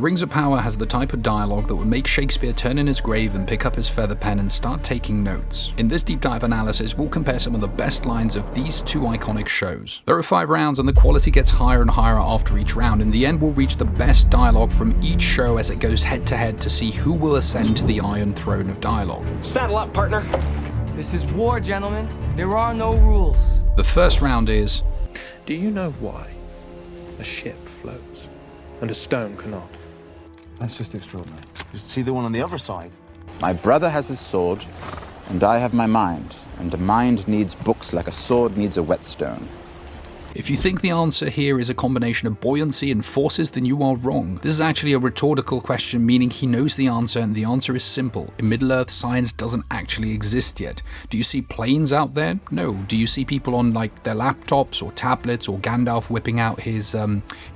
The Rings of Power has the type of dialogue that would make Shakespeare turn in his grave and pick up his feather pen and start taking notes. In this deep dive analysis, we'll compare some of the best lines of these two iconic shows. There are 5 rounds and the quality gets higher and higher after each round. In the end, we'll reach the best dialogue from each show as it goes head to head to see who will ascend to the Iron Throne of dialogue. Saddle up, partner. This is war, gentlemen. There are no rules. The first round is... Do you know why a ship floats and a stone cannot? That's just extraordinary. Just see the one on the other side. My brother has his sword, and I have my mind, and a mind needs books like a sword needs a whetstone. If you think the answer here is a combination of buoyancy and forces, then you are wrong. This is actually a rhetorical question, meaning he knows the answer, and the answer is simple. In Middle-earth, science doesn't actually exist yet. Do you see planes out there? No. Do you see people on like their laptops or tablets, or Gandalf whipping out his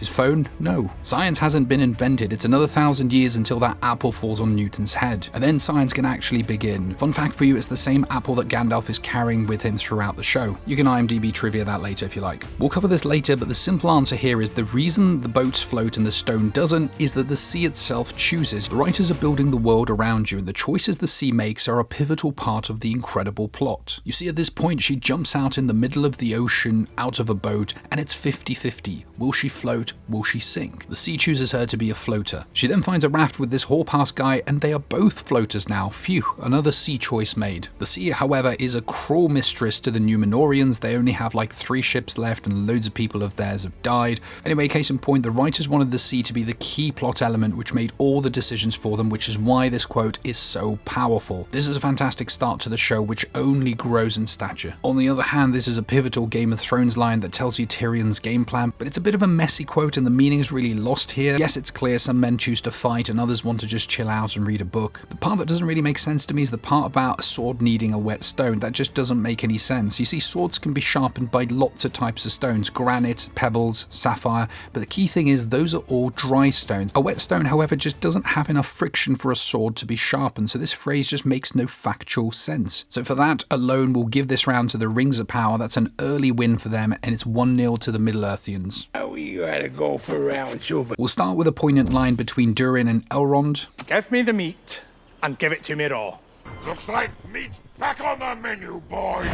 phone? No. Science hasn't been invented. It's another 1,000 years until that apple falls on Newton's head, and then science can actually begin. Fun fact for you, it's the same apple that Gandalf is carrying with him throughout the show. You can IMDb trivia that later if you like. We'll cover this later, but the simple answer here is the reason the boats float and the stone doesn't is that the sea itself chooses. The writers are building the world around you, and the choices the sea makes are a pivotal part of the incredible plot. You see, at this point, she jumps out in the middle of the ocean, out of a boat, and it's 50-50. Will she float? Will she sink? The sea chooses her to be a floater. She then finds a raft with this hall-pass guy, and they are both floaters now. Phew, another sea choice made. The sea, however, is a cruel mistress to the Numenorians. They only have like 3 ships left, and loads of people of theirs have died. Anyway, case in point, the writers wanted the sea to be the key plot element which made all the decisions for them, which is why this quote is so powerful. This is a fantastic start to the show, which only grows in stature. On the other hand, this is a pivotal Game of Thrones line that tells you Tyrion's game plan, but it's a bit of a messy quote and the meaning's really lost here. Yes, it's clear some men choose to fight and others want to just chill out and read a book. The part that doesn't really make sense to me is the part about a sword needing a whetstone. That just doesn't make any sense. You see, swords can be sharpened by lots of types of stones. Granite, pebbles, sapphire, but the key thing is those are all dry stones. A whetstone, however, just doesn't have enough friction for a sword to be sharpened, so this phrase just makes no factual sense. So for that alone, we'll give this round to the Rings of Power. That's an early win for them, and it's 1-0 to the Middle-earthians. We gotta go for round 2. We'll start with a poignant line between Durin and Elrond. Give me the meat, and give it to me raw. Looks like meat's back on the menu, boys!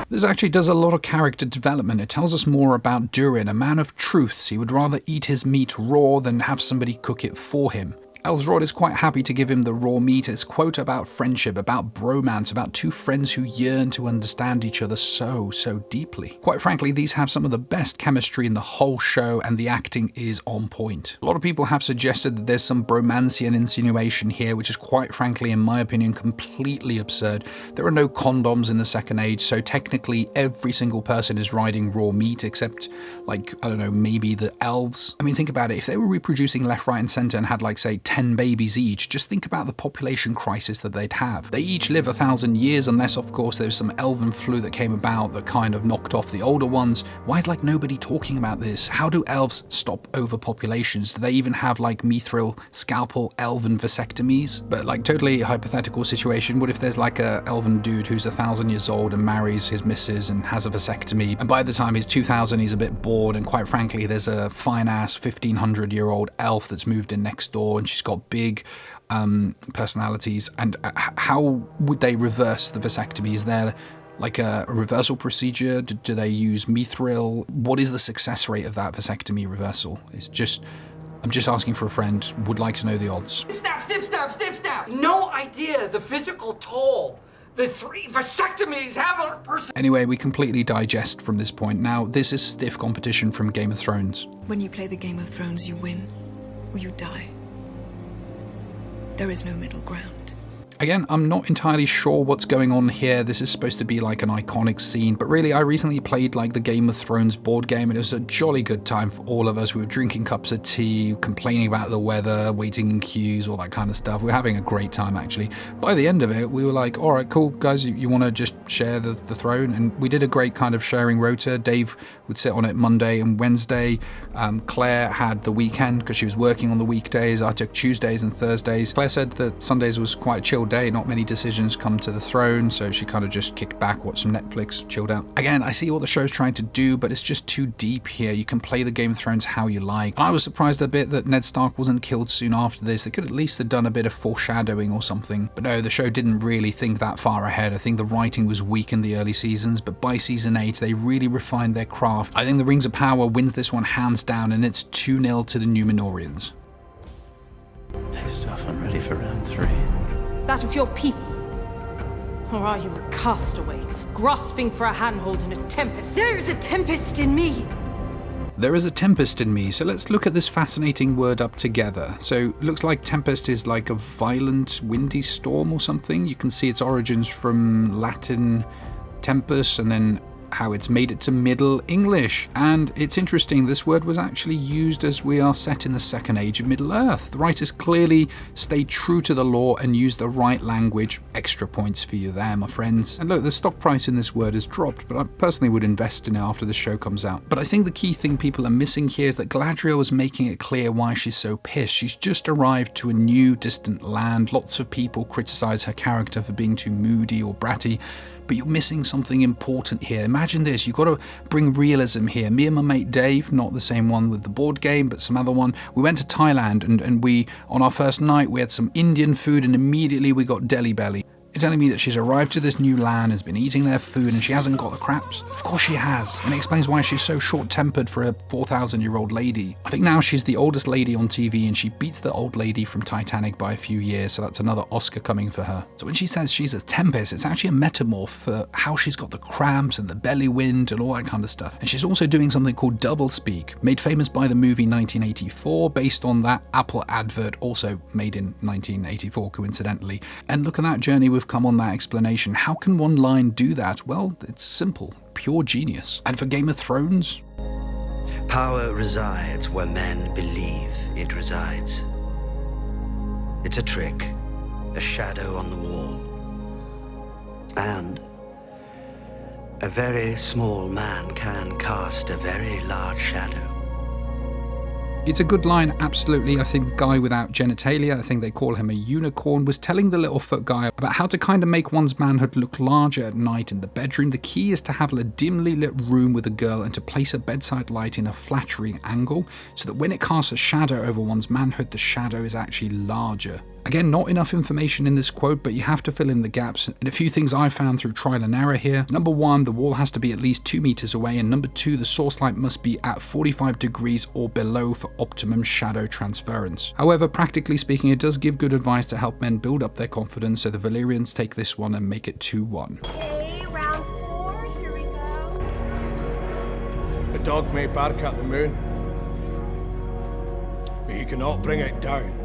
This actually does a lot of character development. It tells us more about Durin, a man of truths. He would rather eat his meat raw than have somebody cook it for him. Elsrod is quite happy to give him the raw meat. It's quote about friendship, about bromance, about 2 friends who yearn to understand each other so deeply. Quite frankly, these have some of the best chemistry in the whole show, and the acting is on point. A lot of people have suggested that there's some bromancian insinuation here, which is quite frankly, in my opinion, completely absurd. There are no condoms in the Second Age, so technically every single person is riding raw meat, except, like, I don't know, maybe the elves. I mean, think about it. If they were reproducing left, right, and center and had, like, say, 10 babies each, just think about the population crisis that they'd have. They each live 1,000 years, unless of course there's some elven flu that came about that kind of knocked off the older ones. Why is like nobody talking about this? How do elves stop overpopulations? Do they even have like mithril, scalpel, elven vasectomies? But like totally hypothetical situation, what if there's like a elven dude who's 1,000 years old and marries his missus and has a vasectomy, and by the time he's 2,000 he's a bit bored, and quite frankly there's a fine ass 1,500-year-old elf that's moved in next door and she's got big personalities, and how would they reverse the vasectomy? Is there like a reversal procedure? Do they use mithril? What is the success rate of that vasectomy reversal? I'm just asking for a friend, would like to know the odds. Snap. No idea the physical toll the 3 vasectomies have on a person. Anyway, we completely digest from this point. Now, this is stiff competition from Game of Thrones. When you play the Game of Thrones, you win or you die. There is no middle ground. Again, I'm not entirely sure what's going on here. This is supposed to be like an iconic scene, but really I recently played like the Game of Thrones board game, and it was a jolly good time for all of us. We were drinking cups of tea, complaining about the weather, waiting in queues, all that kind of stuff. We were having a great time actually. By the end of it, we were like, all right, cool, guys, you want to just share the throne? And we did a great kind of sharing rota. Dave would sit on it Monday and Wednesday. Claire had the weekend because she was working on the weekdays. I took Tuesdays and Thursdays. Claire said that Sundays was quite a chill chill day, not many decisions come to the throne, so she kind of just kicked back, watched some Netflix, chilled out. Again, I see what the show's trying to do, but it's just too deep here. You can play the Game of Thrones how you like. And I was surprised a bit that Ned Stark wasn't killed soon after this. They could at least have done a bit of foreshadowing or something. But no, the show didn't really think that far ahead. I think the writing was weak in the early seasons, but by season 8, they really refined their craft. I think the Rings of Power wins this one hands down, and it's 2-0 to the Númenóreans. Hey, stuff, I'm ready for round 3. That of your people? Or are you a castaway, grasping for a handhold in a tempest? There is a tempest in me. There is a tempest in me, so let's look at this fascinating word up together. So looks like tempest is like a violent windy storm or something. You can see its origins from Latin tempus and then how it's made it to Middle English. And it's interesting, this word was actually used as we are set in the Second Age of Middle-earth. The writers clearly stayed true to the law and used the right language. Extra points for you there, my friends. And look, the stock price in this word has dropped, but I personally would invest in it after the show comes out. But I think the key thing people are missing here is that Galadriel is making it clear why she's so pissed. She's just arrived to a new, distant land. Lots of people criticize her character for being too moody or bratty, but you're missing something important here. Imagine this, you've got to bring realism here. Me and my mate Dave, not the same one with the board game, but some other one, we went to Thailand and we, on our first night, we had some Indian food and immediately we got Delhi belly. You're telling me that she's arrived to this new land, has been eating their food, and she hasn't got the craps? Of course she has, and it explains why she's so short-tempered for a 4,000-year-old lady. I think now she's the oldest lady on TV, and she beats the old lady from Titanic by a few years, so that's another Oscar coming for her. So when she says she's a tempest, it's actually a metamorph for how she's got the cramps and the belly wind and all that kind of stuff. And she's also doing something called doublespeak, made famous by the movie 1984, based on that Apple advert, also made in 1984, coincidentally. And look at that journey we've come on that explanation. How can one line do that? Well, it's simple. Pure genius. And for Game of Thrones? Power resides where men believe it resides. It's a trick, a shadow on the wall. And a very small man can cast a very large shadow. It's a good line, absolutely. I think the guy without genitalia, I think they call him a unicorn, was telling the Littlefoot guy about how to kind of make one's manhood look larger at night in the bedroom. The key is to have a dimly lit room with a girl and to place a bedside light in a flattering angle so that when it casts a shadow over one's manhood, the shadow is actually larger. Again, not enough information in this quote, but you have to fill in the gaps. And a few things I found through trial and error here. Number 1, the wall has to be at least 2 meters away. And number 2, the source light must be at 45 degrees or below for optimum shadow transference. However, practically speaking, it does give good advice to help men build up their confidence. So the Valyrians take this one and make it 2-1. Okay, round 4, here we go. The dog may bark at the moon, but you cannot bring it down.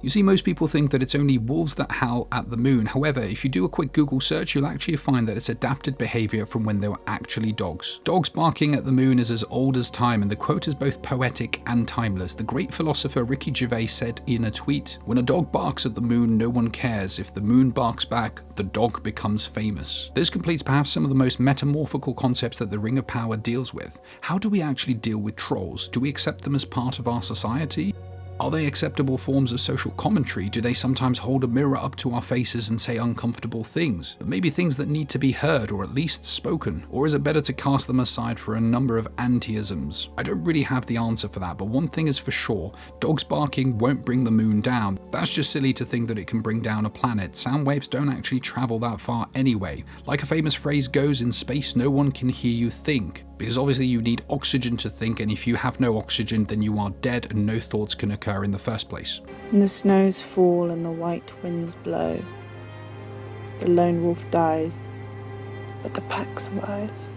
You see, most people think that it's only wolves that howl at the moon. However, if you do a quick Google search, you'll actually find that it's adapted behavior from when they were actually dogs. Dogs barking at the moon is as old as time, and the quote is both poetic and timeless. The great philosopher Ricky Gervais said in a tweet, "When a dog barks at the moon, no one cares. If the moon barks back, the dog becomes famous." This completes perhaps some of the most metamorphical concepts that the Ring of Power deals with. How do we actually deal with trolls? Do we accept them as part of our society? Are they acceptable forms of social commentary? Do they sometimes hold a mirror up to our faces and say uncomfortable things? But maybe things that need to be heard or at least spoken? Or is it better to cast them aside for a number of anti-isms? I don't really have the answer for that, but one thing is for sure, dogs barking won't bring the moon down. That's just silly to think that it can bring down a planet. Sound waves don't actually travel that far anyway. Like a famous phrase goes, in space no one can hear you think. Because obviously you need oxygen to think, and if you have no oxygen, then you are dead and no thoughts can occur in the first place. And the snows fall and the white winds blow. The lone wolf dies, but the pack survives.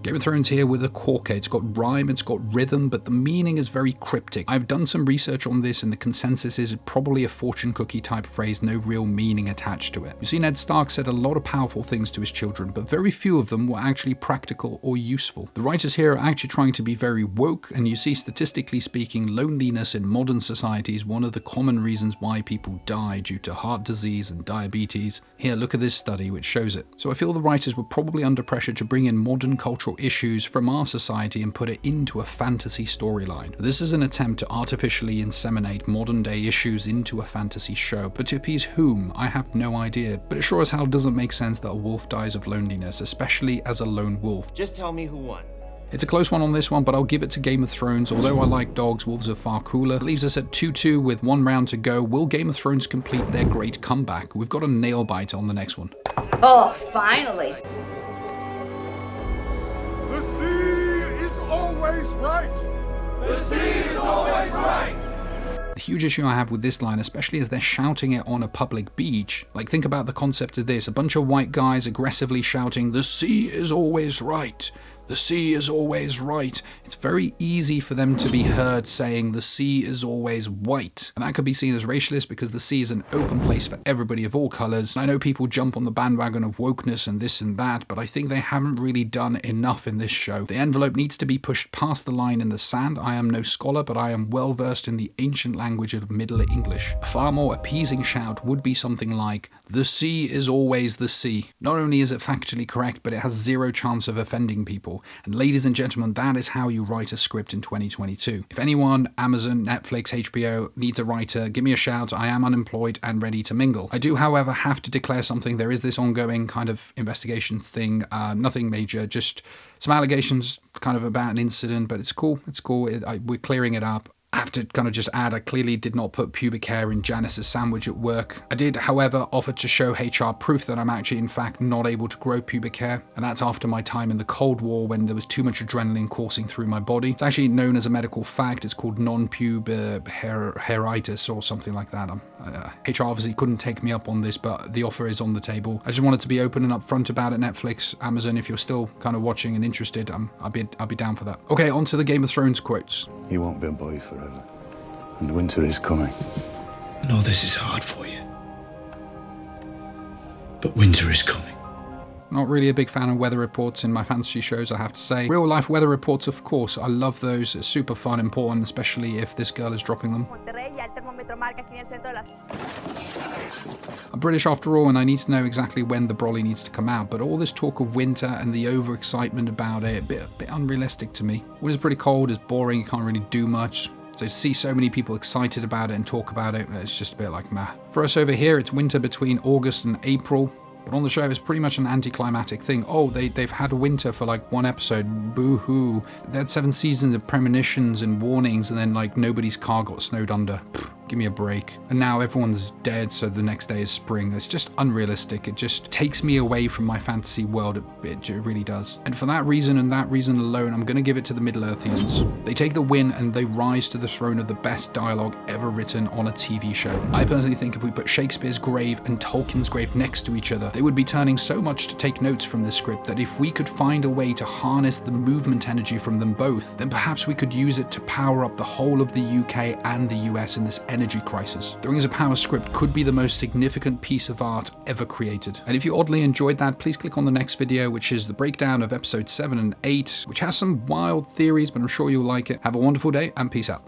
Game of Thrones here with a corker. It's got rhyme, it's got rhythm, but the meaning is very cryptic. I've done some research on this and the consensus is probably a fortune cookie type phrase, no real meaning attached to it. You see, Ned Stark said a lot of powerful things to his children, but very few of them were actually practical or useful. The writers here are actually trying to be very woke, and you see, statistically speaking, loneliness in modern society is one of the common reasons why people die due to heart disease and diabetes. Here, look at this study which shows it. So I feel the writers were probably under pressure to bring in modern cultural real issues from our society and put it into a fantasy storyline. This is an attempt to artificially inseminate modern day issues into a fantasy show, but to appease whom, I have no idea, but it sure as hell doesn't make sense that a wolf dies of loneliness, especially as a lone wolf. Just tell me who won. It's a close one on this one, but I'll give it to Game of Thrones. Although I like dogs, wolves are far cooler. It leaves us at 2-2 with 1 round to go. Will Game of Thrones complete their great comeback? We've got a nail bite on the next one. Oh, finally. The sea is always right. The sea is always right. The huge issue I have with this line, especially as they're shouting it on a public beach, like think about the concept of this, a bunch of white guys aggressively shouting, "The sea is always right. The sea is always right." It's very easy for them to be heard saying the sea is always white. And that could be seen as racialist because the sea is an open place for everybody of all colours. And I know people jump on the bandwagon of wokeness and this and that, but I think they haven't really done enough in this show. The envelope needs to be pushed past the line in the sand. I am no scholar, but I am well versed in the ancient language of Middle English. A far more appeasing shout would be something like, "The sea is always the sea." Not only is it factually correct, but it has zero chance of offending people. And ladies and gentlemen, that is how you write a script in 2022. If anyone, Amazon, Netflix, HBO, needs a writer, give me a shout. I am unemployed and ready to mingle. I do, however, have to declare something. There is this ongoing kind of investigation thing, nothing major, just some allegations kind of about an incident, but it's cool. It's cool. We're clearing it up. I have to kind of just add, I clearly did not put pubic hair in Janice's sandwich at work. I did, however, offer to show HR proof that I'm actually, in fact, not able to grow pubic hair. And that's after my time in the Cold War when there was too much adrenaline coursing through my body. It's actually known as a medical fact. It's called non-pub hairitis or something like that. HR obviously couldn't take me up on this, but the offer is on the table. I just wanted to be open and upfront about it. Netflix, Amazon, if you're still kind of watching and interested, I'll be down for that. Okay, on to the Game of Thrones quotes. You won't be a boy forever, and winter is coming. I know this is hard for you, but winter is coming. Not really a big fan of weather reports in my fantasy shows, I have to say. Real life weather reports, of course, I love those. It's super fun, important, especially if this girl is dropping them. I'm British after all, and I need to know exactly when the brolly needs to come out, but all this talk of winter and the overexcitement about it, a bit unrealistic to me. Winter's pretty cold, it's boring, you can't really do much. So to see so many people excited about it and talk about it, it's just a bit like meh. For us over here, it's winter between August and April. But on the show, it's pretty much an anticlimactic thing. Oh, they've had winter for like 1 episode. Boo-hoo. They had 7 seasons of premonitions and warnings, and then like nobody's car got snowed under. Pfft, give me a break. And now everyone's dead, so the next day is spring. It's just unrealistic. It just takes me away from my fantasy world. It really does. And for that reason and that reason alone, I'm going to give it to the Middle-earthians. They take the win and they rise to the throne of the best dialogue ever written on a TV show. I personally think if we put Shakespeare's grave and Tolkien's grave next to each other, they would be turning so much to take notes from this script that if we could find a way to harness the movement energy from them both, then perhaps we could use it to power up the whole of the UK and the US in this energy crisis. The Rings of Power script could be the most significant piece of art ever created. And if you oddly enjoyed that, please click on the next video, which is the breakdown of episodes 7 and 8, which has some wild theories, but I'm sure you'll like it. Have a wonderful day and peace out.